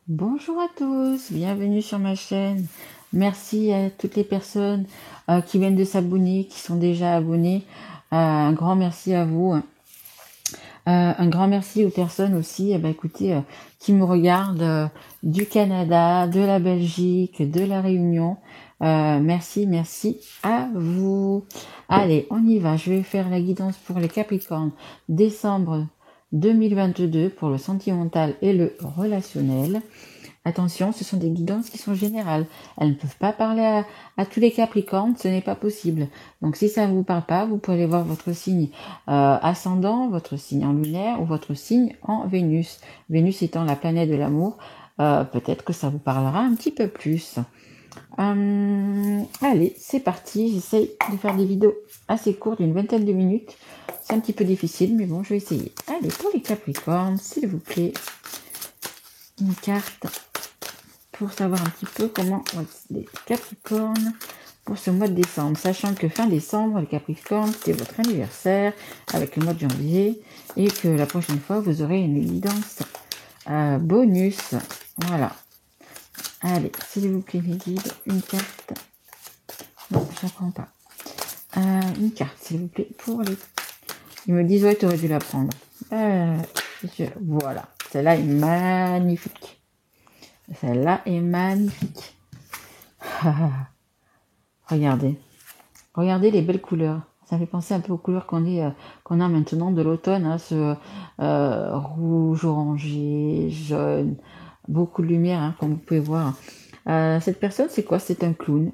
Bonjour à tous, bienvenue sur ma chaîne. Merci à toutes les personnes qui viennent de s'abonner, qui sont déjà abonnées. Un grand merci à vous. Un grand merci aux personnes aussi, écoutez, qui me regardent du Canada, de la Belgique, de la Réunion. Merci à vous. Allez, on y va. Je vais faire la guidance pour les Capricornes décembre 2022 pour le sentimental et le relationnel. Attention, ce sont des guidances qui sont générales. Elles ne peuvent pas parler à tous les Capricornes, ce n'est pas possible. Donc si ça ne vous parle pas, vous pouvez aller voir votre signe ascendant, votre signe en lunaire ou votre signe en Vénus. Vénus étant la planète de l'amour, peut-être que ça vous parlera un petit peu plus. Allez, c'est parti. J'essaye de faire des vidéos assez courtes, d'une vingtaine de minutes. C'est un petit peu difficile, mais bon, je vais essayer. Allez, pour les Capricornes, s'il vous plaît, une carte pour savoir un petit peu comment les Capricornes pour ce mois de décembre, sachant que fin décembre, les Capricornes, c'est votre anniversaire avec le mois de janvier et que la prochaine fois, vous aurez une guidance bonus. Voilà. Allez, s'il vous plaît, mes guides, une carte. Non, je ne la prends pas. Une carte, s'il vous plaît, pour les... Ils me disent, ouais, tu aurais dû la prendre. Voilà. Celle-là est magnifique. Celle-là est magnifique. Regardez. Regardez les belles couleurs. Ça fait penser un peu aux couleurs qu'on a maintenant de l'automne. Hein, ce rouge, orangé, jaune. Beaucoup de lumière, hein, comme vous pouvez voir. Cette personne, c'est quoi? C'est un clown.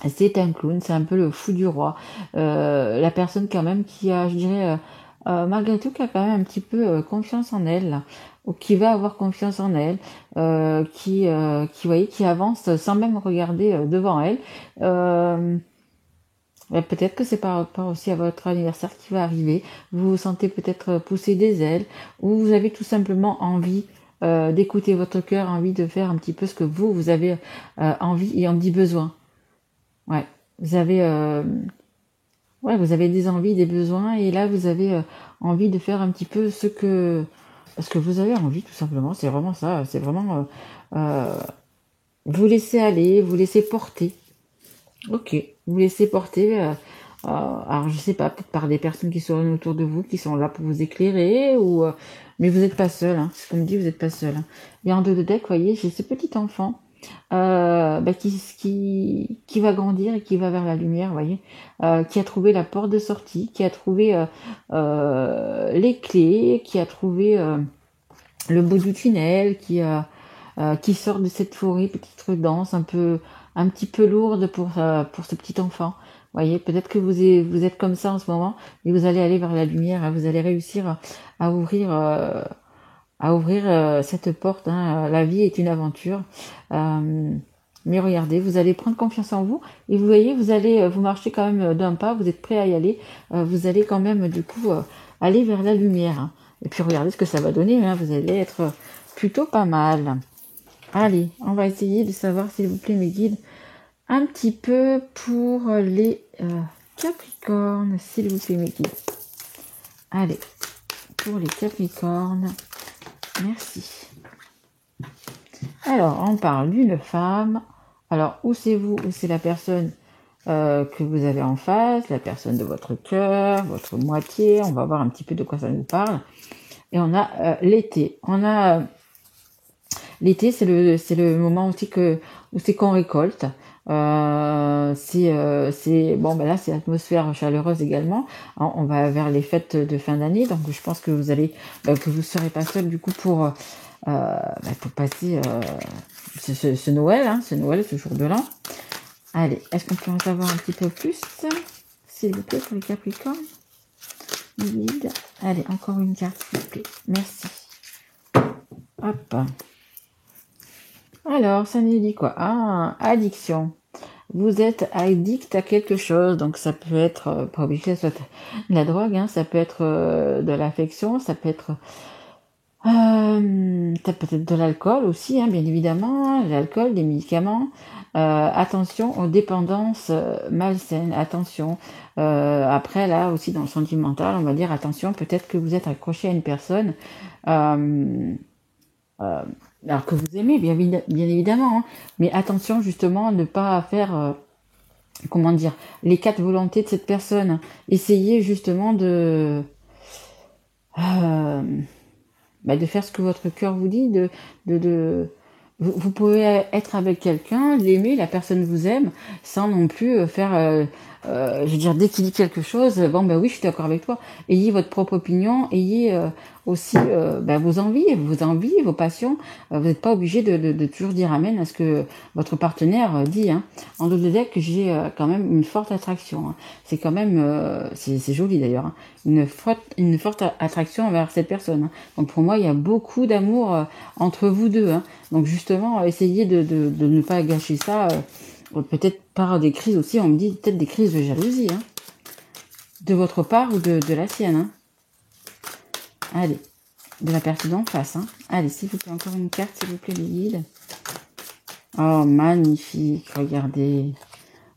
C'est un clown. C'est un peu le fou du roi. La personne quand même qui a, je dirais... malgré tout, qui a quand même un petit peu confiance en elle, là, ou qui va avoir confiance en elle, qui avance sans même regarder devant elle. Peut-être que c'est par rapport aussi à votre anniversaire qui va arriver. Vous vous sentez peut-être pousser des ailes, ou vous avez tout simplement envie d'écouter votre cœur, envie de faire un petit peu ce que vous avez envie et envie besoin. Ouais, vous avez ouais, vous avez des envies, des besoins, et là vous avez envie de faire un petit peu ce que vous avez envie, tout simplement. C'est vraiment ça. C'est vraiment vous laisser aller, vous laisser porter. Ok, vous laissez porter. Alors je sais pas, peut-être par des personnes qui sont autour de vous, qui sont là pour vous éclairer, ou mais vous n'êtes pas seul. Hein. C'est comme dit, vous n'êtes pas seul. Hein. Et en dos de deck, vous voyez, j'ai ce petit enfant qui va grandir et qui va vers la lumière, vous voyez, qui a trouvé la porte de sortie, qui a trouvé les clés, qui a trouvé le bout du tunnel, qui sort de cette forêt, petite danse un petit peu lourde pour ce petit enfant. Vous voyez, peut-être que vous êtes comme ça en ce moment, et vous allez aller vers la lumière, hein, vous allez réussir à ouvrir cette porte. Hein. La vie est une aventure. Mais regardez, vous allez prendre confiance en vous et vous voyez, vous marchez quand même d'un pas, vous êtes prêt à y aller. Vous allez quand même du coup aller vers la lumière. Hein. Et puis regardez ce que ça va donner. Hein. Vous allez être plutôt pas mal. Allez, on va essayer de savoir, s'il vous plaît, mes guides, un petit peu pour les Capricornes, s'il vous plaît, mes guides. Allez, pour les Capricornes. Merci. Alors, on parle d'une femme. Alors, où c'est vous, où c'est la personne que vous avez en face, la personne de votre cœur, votre moitié. On va voir un petit peu de quoi ça nous parle. Et on a l'été. L'été, c'est le moment aussi où c'est qu'on récolte. Bon, là, c'est l'atmosphère chaleureuse également. On va vers les fêtes de fin d'année, donc je pense que que vous serez pas seul du coup pour passer ce Noël, hein, ce jour de l'an. Allez, est-ce qu'on peut en savoir un petit peu plus, s'il vous plaît, pour les Capricornes? Guide. Allez, encore une carte, s'il vous plaît. Merci. Hop. Alors, ça nous dit quoi? Ah, addiction. Vous êtes addict à quelque chose, donc ça peut être, pas obligé que ce soit de la drogue, hein, ça peut être de l'affection, ça peut être peut-être de l'alcool aussi, hein, bien évidemment, l'alcool, des médicaments. Attention aux dépendances malsaines, attention. Après, là aussi, dans le sentimental, on va dire attention, peut-être que vous êtes accroché à une personne alors que vous aimez, bien évidemment, hein, mais attention justement à ne pas faire, comment dire, les quatre volontés de cette personne. Essayez justement euh, de faire ce que votre cœur vous dit, de vous pouvez être avec quelqu'un, l'aimer, la personne vous aime, sans non plus faire, je veux dire, dès qu'il dit quelque chose, bon ben oui, je suis d'accord avec toi. Ayez votre propre opinion, ayez aussi vos envies, vos passions. Vous n'êtes pas obligé de toujours dire amen à ce que votre partenaire dit. Hein. En dos de deck, j'ai quand même une forte attraction. Hein. C'est quand même, c'est joli d'ailleurs, hein. Une forte attraction envers cette personne. Hein. Donc pour moi, il y a beaucoup d'amour entre vous deux. Hein. Donc justement, essayez de ne pas gâcher ça. Peut-être par des crises aussi, on me dit peut-être des crises de jalousie. Hein. De votre part ou de la sienne. Hein. Allez, de la personne en face. Hein. Allez, s'il vous plaît, encore une carte, s'il vous plaît, les guides. Oh, magnifique, regardez.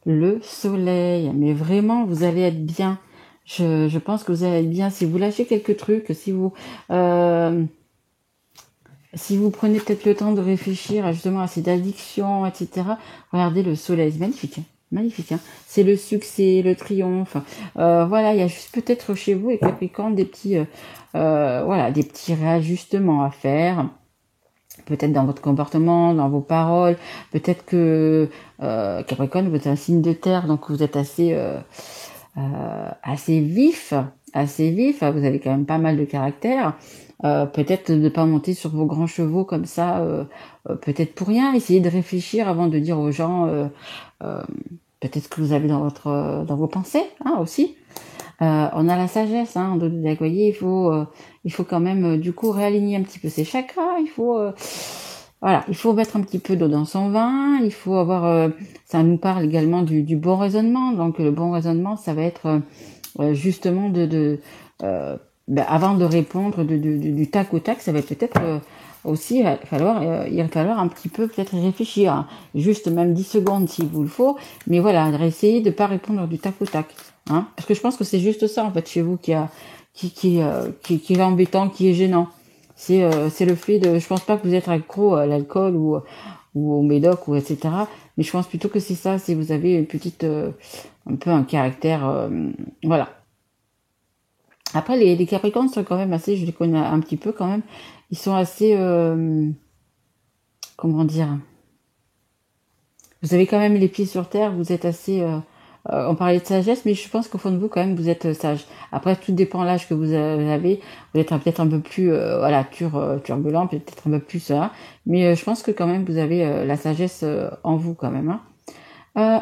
Le soleil. Mais vraiment, vous allez être bien. Je pense que vous allez être bien. Si vous lâchez quelques trucs, si vous prenez peut-être le temps de réfléchir justement à ces addictions, etc. Regardez le soleil, c'est magnifique. Hein. Magnifique, hein. C'est le succès, le triomphe. Voilà, il y a juste peut-être chez vous et Capricorne des petits, des petits réajustements à faire. Peut-être dans votre comportement, dans vos paroles. Peut-être que Capricorne, vous êtes un signe de terre, donc vous êtes assez vif. Vous avez quand même pas mal de caractère. Peut-être ne pas monter sur vos grands chevaux comme ça, peut-être pour rien. Essayez de réfléchir avant de dire aux gens peut-être que vous avez dans vos pensées, hein, aussi. On a la sagesse, hein, vous voyez, il faut quand même du coup réaligner un petit peu ses chakras. Il faut mettre un petit peu d'eau dans son vin. Il faut avoir, ça nous parle également du bon raisonnement. Donc le bon raisonnement, ça va être justement avant de répondre du tac au tac, ça va peut-être aussi il va falloir un petit peu peut-être réfléchir, hein. Juste même 10 secondes s'il vous le faut, mais voilà, essayer de pas répondre du tac au tac, hein, parce que je pense que c'est juste ça en fait chez vous qui est embêtant, qui est gênant. C'est le fait de, je pense pas que vous êtes accro à l'alcool ou au médoc ou etc. Mais je pense plutôt que c'est ça, si vous avez une petite un peu un caractère voilà. Après, les Capricornes sont quand même assez, je les connais un petit peu quand même, ils sont assez, comment dire, vous avez quand même les pieds sur terre, vous êtes assez, on parlait de sagesse, mais je pense qu'au fond de vous, quand même, vous êtes sage. Après, tout dépend de l'âge que vous avez, vous êtes peut-être un peu plus, turbulent, peut-être un peu plus ça, mais je pense que quand même, vous avez la sagesse en vous quand même. Hein.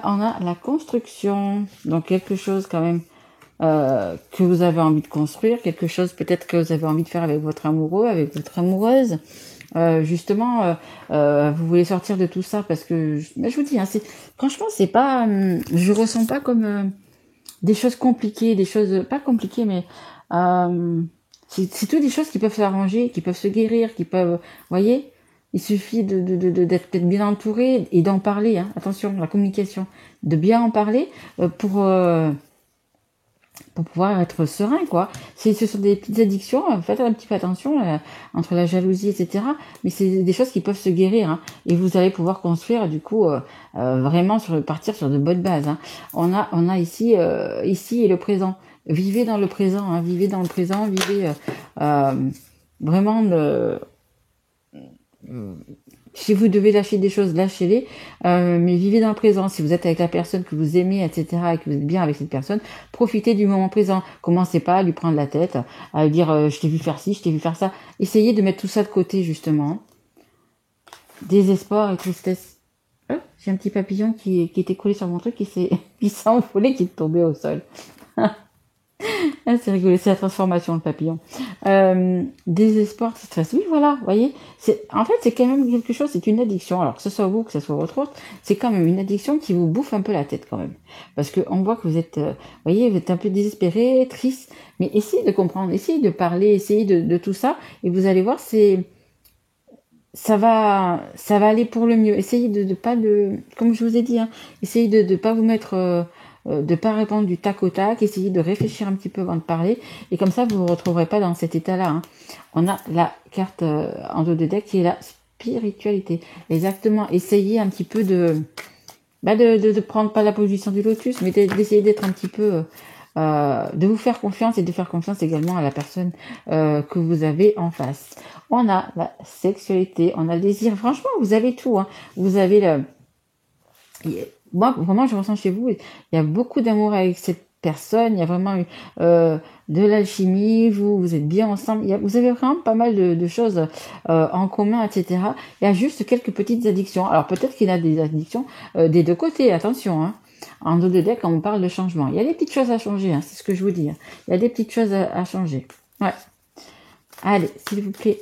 On a la construction, donc quelque chose quand même que vous avez envie de construire, quelque chose peut-être que vous avez envie de faire avec votre amoureux, avec votre amoureuse. Justement, vous voulez sortir de tout ça parce que, je vous dis, hein, franchement, c'est pas, je ressens pas comme des choses compliquées, des choses pas compliquées, mais c'est tout des choses qui peuvent s'arranger, qui peuvent se guérir, qui peuvent, voyez. Il suffit d'être peut-être bien entouré et d'en parler. Hein, attention, la communication, de bien en parler pour pouvoir être serein, quoi. Ce sont des petites addictions, faites un petit peu attention entre la jalousie, etc. Mais c'est des choses qui peuvent se guérir, hein, et vous allez pouvoir construire, du coup, vraiment partir sur de bonnes bases. Hein. On a ici et le présent. Vivez dans le présent, hein, vivez vraiment si vous devez lâcher des choses, lâchez-les, mais vivez dans le présent. Si vous êtes avec la personne que vous aimez, etc., et que vous êtes bien avec cette personne, profitez du moment présent. Commencez pas à lui prendre la tête, à lui dire je t'ai vu faire ci, je t'ai vu faire ça. Essayez de mettre tout ça de côté, justement. Désespoir et tristesse. J'ai un petit papillon qui était collé sur mon truc, qui s'est envolé, qui est tombé au sol. Ah, c'est rigolo, c'est la transformation, le papillon. Désespoir, stress. Oui, voilà, vous voyez. En fait, c'est quand même quelque chose, c'est une addiction. Alors, que ce soit vous, que ce soit votre autre, c'est quand même une addiction qui vous bouffe un peu la tête, quand même. Parce que on voit que vous êtes, voyez, vous êtes un peu désespéré, triste. Mais essayez de comprendre, essayez de parler, essayez de tout ça. Et vous allez voir, ça va aller pour le mieux. Essayez de pas comme je vous ai dit, hein, essayez de pas vous mettre, de pas répondre du tac au tac, essayez de réfléchir un petit peu avant de parler, et comme ça vous vous retrouverez pas dans cet état-là. Hein. On a la carte en dos de deck qui est la spiritualité. Exactement. Essayez un petit peu de prendre pas la position du lotus, mais d'essayer d'être un petit peu, de vous faire confiance et de faire confiance également à la personne que vous avez en face. On a la sexualité, on a le désir. Franchement, vous avez tout. Hein. Vous avez moi, vraiment, je ressens chez vous, il y a beaucoup d'amour avec cette personne. Il y a vraiment de l'alchimie. Vous êtes bien ensemble. Vous avez vraiment pas mal de choses en commun, etc. Il y a juste quelques petites addictions. Alors peut-être qu'il y a des addictions des deux côtés. Attention, hein. En dos de deck, quand on parle de changement, il y a des petites choses à changer. Hein, c'est ce que je vous dis. Hein. Il y a des petites choses à changer. Ouais. Allez, s'il vous plaît.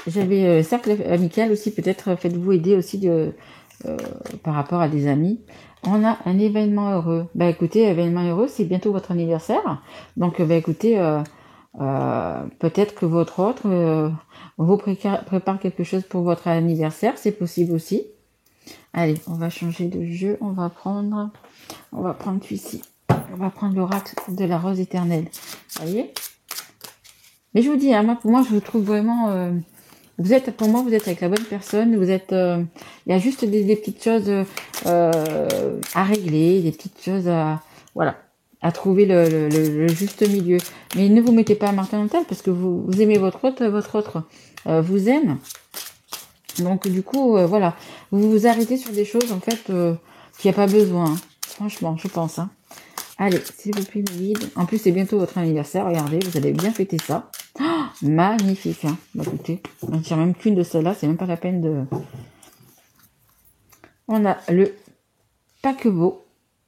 J'avais cercle amical aussi. Peut-être faites-vous aider aussi par rapport à des amis. On a un événement heureux. Bah écoutez, événement heureux, c'est bientôt votre anniversaire. Donc bah écoutez, peut-être que votre autre vous prépare quelque chose pour votre anniversaire, c'est possible aussi. Allez, on va changer de jeu, on va prendre celui-ci. On va prendre l'oracle de la rose éternelle. Vous voyez? Mais je vous dis, hein, pour moi, je vous trouve vraiment... pour moi, vous êtes avec la bonne personne. Vous êtes, il y a juste des petites choses à régler, des petites choses à trouver le juste milieu. Mais ne vous mettez pas à marteau dans le table parce que vous aimez votre autre vous aime. Donc du coup, voilà, vous vous arrêtez sur des choses en fait qu'il n'y a pas besoin. Hein. Franchement, je pense. Hein. Allez, s'il vous plaît, guide. En plus, c'est bientôt votre anniversaire. Regardez, vous allez bien fêter ça. Oh, magnifique. Hein. Bah, écoutez, on ne tire même qu'une de celles-là. C'est même pas la peine de... On a le paquebot.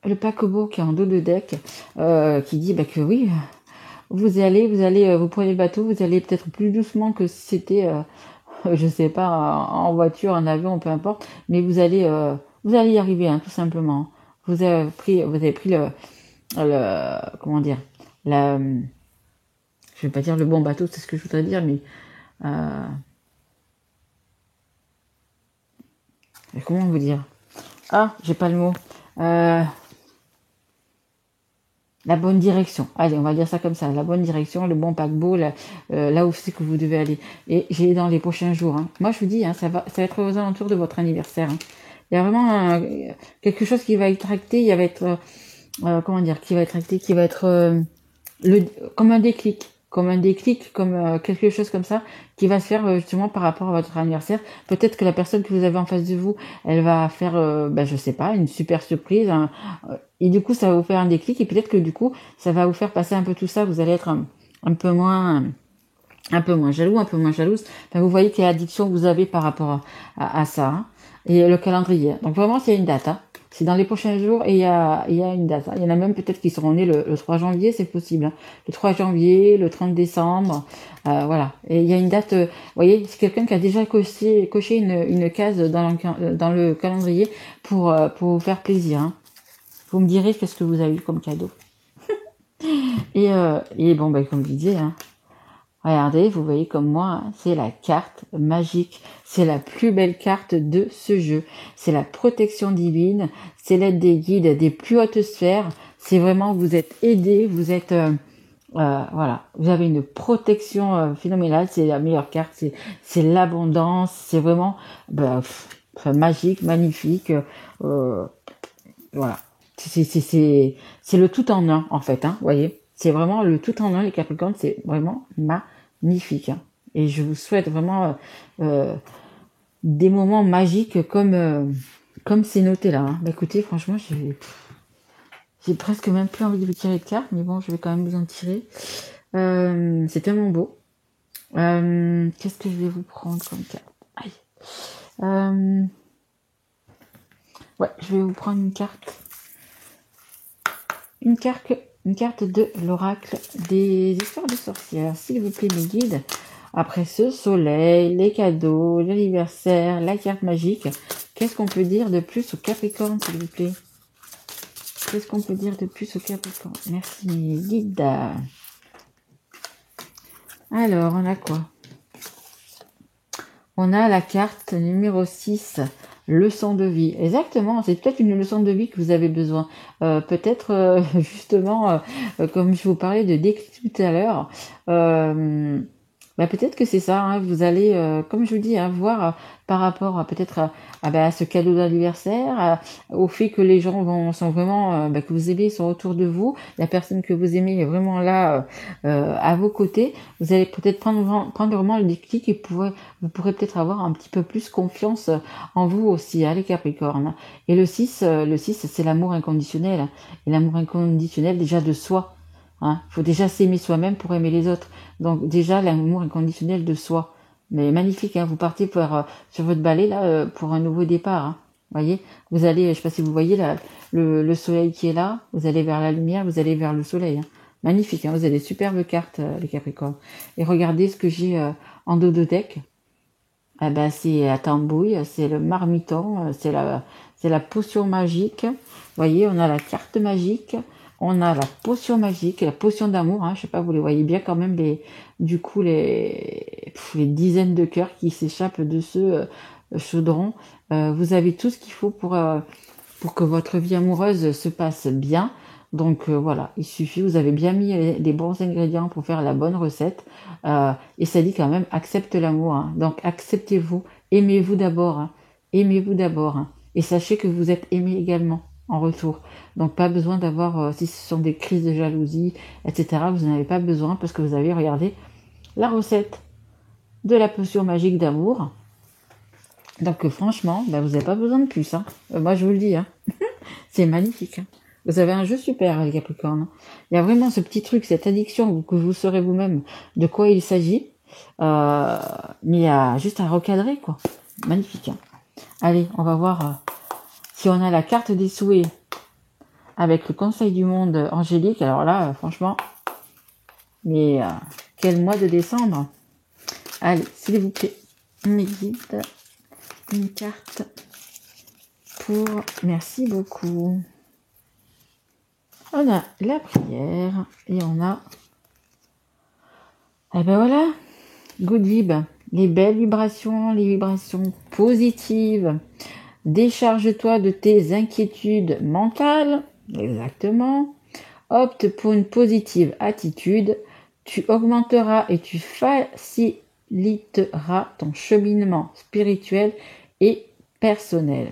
Le paquebot qui est en dos de deck. Qui dit que oui, vous prenez le bateau. Vous allez peut-être plus doucement que si c'était, je sais pas, en voiture, en avion, peu importe. Mais vous allez y arriver, hein, tout simplement. Vous avez pris comment dire, je vais pas dire le bon bateau, c'est ce que je voudrais dire, mais comment vous dire, j'ai pas le mot, la bonne direction, allez, on va dire ça comme ça, la bonne direction, le bon paquebot, là où c'est que vous devez aller, et j'ai dans les prochains jours, hein. Moi je vous dis, hein, ça va être aux alentours de votre anniversaire, hein. Il y a vraiment quelque chose qui va être acté, il va être qui va être acté, qui va être comme un déclic, comme quelque chose comme ça, qui va se faire justement par rapport à votre anniversaire. Peut-être que la personne que vous avez en face de vous, elle va faire, je sais pas, une super surprise, hein, et du coup ça va vous faire un déclic, et peut-être que du coup ça va vous faire passer un peu tout ça. Vous allez être un peu moins jaloux, un peu moins jalouse. Enfin, vous voyez quelle addiction vous avez par rapport à ça, hein. Et le calendrier. Donc vraiment, il y a une date, hein. C'est dans les prochains jours et il y a une date. Il y en a même peut-être qui seront nés le 3 janvier, c'est possible. Hein. Le 3 janvier, le 30 décembre, voilà. Et il y a une date, vous voyez, c'est quelqu'un qui a déjà coché une case dans le calendrier pour vous faire plaisir. Hein. Vous me direz qu'est-ce que vous avez eu comme cadeau. Et bon, comme je disais, hein, regardez, vous voyez comme moi, hein, c'est la carte magique. C'est la plus belle carte de ce jeu. C'est la protection divine. C'est l'aide des guides des plus hautes sphères. C'est vraiment, vous êtes aidé, vous êtes... voilà, vous avez une protection phénoménale. C'est la meilleure carte. C'est l'abondance. C'est vraiment magique, magnifique. Voilà. C'est le tout en un, en fait. Hein, vous voyez. C'est vraiment le tout en un, les Capricornes. C'est vraiment magnifique. Hein. Et je vous souhaite vraiment des moments magiques comme c'est noté là. Hein. Écoutez, franchement, j'ai presque même plus envie de vous tirer de cartes, mais bon, je vais quand même vous en tirer. C'est tellement beau. Qu'est-ce que je vais vous prendre comme carte? Aïe. Ouais, je vais vous prendre une carte. Une carte de l'oracle des histoires de sorcières. S'il vous plaît, mes guides. Après ce soleil, les cadeaux, l'anniversaire, la carte magique, qu'est-ce qu'on peut dire de plus au Capricorne, s'il vous plaît? Qu'est-ce qu'on peut dire de plus au Capricorne? Merci, guide. Alors, on a quoi? On a la carte numéro 6, leçon de vie. Exactement, c'est peut-être une leçon de vie que vous avez besoin. Peut-être justement, comme je vous parlais de déclic tout à l'heure, Bah, peut-être que c'est ça, hein, vous allez, comme je vous dis, hein, voir par rapport à peut-être à ce cadeau d'anniversaire, au fait que les gens sont vraiment, que vous aimez sont autour de vous, la personne que vous aimez est vraiment là à vos côtés. Vous allez peut-être prendre vraiment le déclic et vous pourrez peut-être avoir un petit peu plus confiance en vous aussi, hein, les Capricornes. Et le 6 c'est l'amour inconditionnel. Hein. Et l'amour inconditionnel déjà de soi. Hein. Faut déjà s'aimer soi-même pour aimer les autres. Donc déjà l'amour inconditionnel de soi. Mais magnifique, hein, vous partez sur votre balai là pour un nouveau départ. Hein. Voyez, vous allez, je sais pas si vous voyez là, le soleil qui est là, vous allez vers la lumière, vous allez vers le soleil. Hein. Magnifique, hein, vous avez des superbes cartes les Capricornes. Et regardez ce que j'ai en dos de deck. Eh ben c'est à tambouille, c'est le marmiton, c'est la potion magique. Vous voyez, on a la carte magique. On a la potion magique, la potion d'amour, hein, je sais pas, vous les voyez bien quand même, les dizaines de cœurs qui s'échappent de ce chaudron. Vous avez tout ce qu'il faut pour que votre vie amoureuse se passe bien. Donc voilà, il suffit, vous avez bien mis les bons ingrédients pour faire la bonne recette. Et ça dit quand même, accepte l'amour. Hein. Donc acceptez-vous, aimez-vous d'abord. Hein. Aimez-vous d'abord. Hein. Et sachez que vous êtes aimé également en retour. Donc pas besoin d'avoir, si ce sont des crises de jalousie, etc., vous n'en avez pas besoin parce que vous avez regardé la recette de la potion magique d'amour. Donc franchement, vous n'avez pas besoin de plus. Hein. Moi je vous le dis, hein. C'est magnifique. Hein. Vous avez un jeu super, les Capricornes. Il y a vraiment ce petit truc, cette addiction que vous saurez vous-même de quoi il s'agit. Mais il y a juste à recadrer, quoi. Magnifique. Hein. Allez, on va voir si on a la carte des souhaits avec le Conseil du monde angélique. Alors là, franchement, mais quel mois de décembre. Allez, s'il vous plaît, mes guides, une carte pour... Merci beaucoup. On a la prière et on a... Eh ben voilà, good vib, les belles vibrations, les vibrations positives. Décharge-toi de tes inquiétudes mentales, exactement. Opte pour une positive attitude. Tu augmenteras et tu faciliteras ton cheminement spirituel et personnel.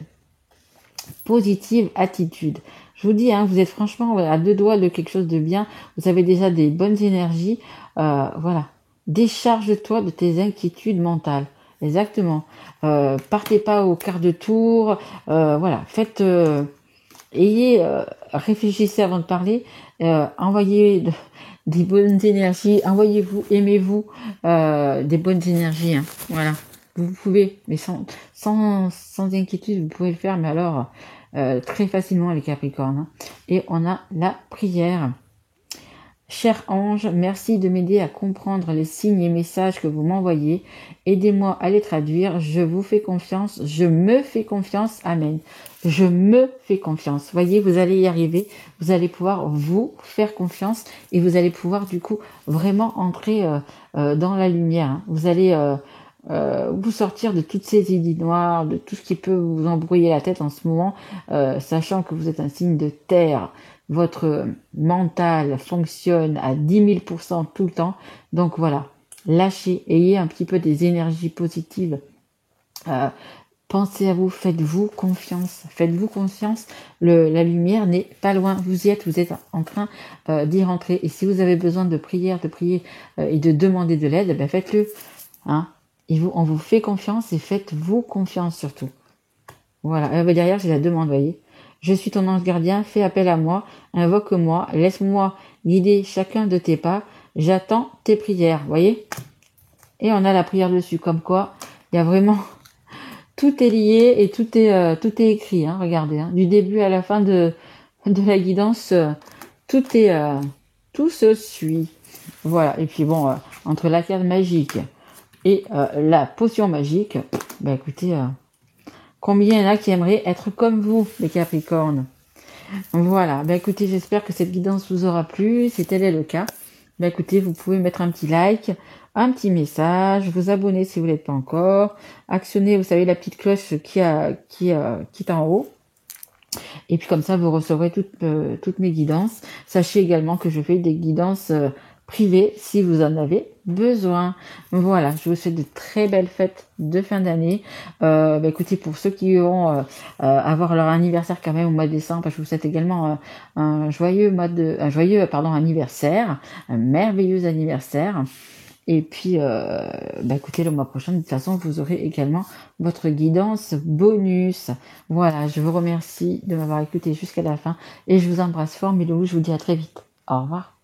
Positive attitude. Je vous dis, hein, vous êtes franchement à deux doigts de quelque chose de bien. Vous avez déjà des bonnes énergies. Voilà. Décharge-toi de tes inquiétudes mentales. Exactement. Partez pas au quart de tour. Voilà. Faites, réfléchissez avant de parler. Envoyez des bonnes énergies. Envoyez-vous, aimez-vous des bonnes énergies. Hein. Voilà. Vous pouvez, mais sans inquiétude, vous pouvez le faire. Mais alors, très facilement les Capricornes. Hein. Et on a la prière. Cher ange, merci de m'aider à comprendre les signes et messages que vous m'envoyez. Aidez-moi à les traduire. Je vous fais confiance. Je me fais confiance. Amen. Je me fais confiance. Voyez, vous allez y arriver. Vous allez pouvoir vous faire confiance et vous allez pouvoir du coup vraiment entrer dans la lumière. Hein. Vous allez vous sortir de toutes ces idées noires, de tout ce qui peut vous embrouiller la tête en ce moment, sachant que vous êtes un signe de terre. Votre mental fonctionne à 10 000% tout le temps. Donc voilà, lâchez, ayez un petit peu des énergies positives. Pensez à vous, faites-vous confiance. Faites-vous confiance, la lumière n'est pas loin. Vous êtes en train d'y rentrer. Et si vous avez besoin de prier et de demander de l'aide, faites-le. Hein. On vous fait confiance et faites-vous confiance surtout. Voilà, derrière j'ai la demande, voyez. Je suis ton ange gardien, fais appel à moi, invoque-moi, laisse-moi guider chacun de tes pas, j'attends tes prières, voyez. Et on a la prière dessus, comme quoi, il y a vraiment, tout est lié et tout est écrit, hein, regardez, hein, du début à la fin de la guidance, tout se suit. Voilà, et puis bon, entre la carte magique et la potion magique, écoutez... Combien il y en a qui aimeraient être comme vous, les Capricornes. Voilà. Écoutez, j'espère que cette guidance vous aura plu. Si tel est le cas, écoutez, vous pouvez mettre un petit like, un petit message, vous abonner si vous ne l'êtes pas encore, actionner, vous savez, la petite cloche qui est en haut. Et puis comme ça, vous recevrez toutes mes guidances. Sachez également que je fais des guidances privée si vous en avez besoin. Voilà, je vous souhaite de très belles fêtes de fin d'année. Écoutez, pour ceux qui vont avoir leur anniversaire quand même au mois de décembre, je vous souhaite également un joyeux anniversaire, un merveilleux anniversaire. Et puis, écoutez, le mois prochain, de toute façon, vous aurez également votre guidance bonus. Voilà, je vous remercie de m'avoir écouté jusqu'à la fin et je vous embrasse fort, Milou. Je vous dis à très vite. Au revoir.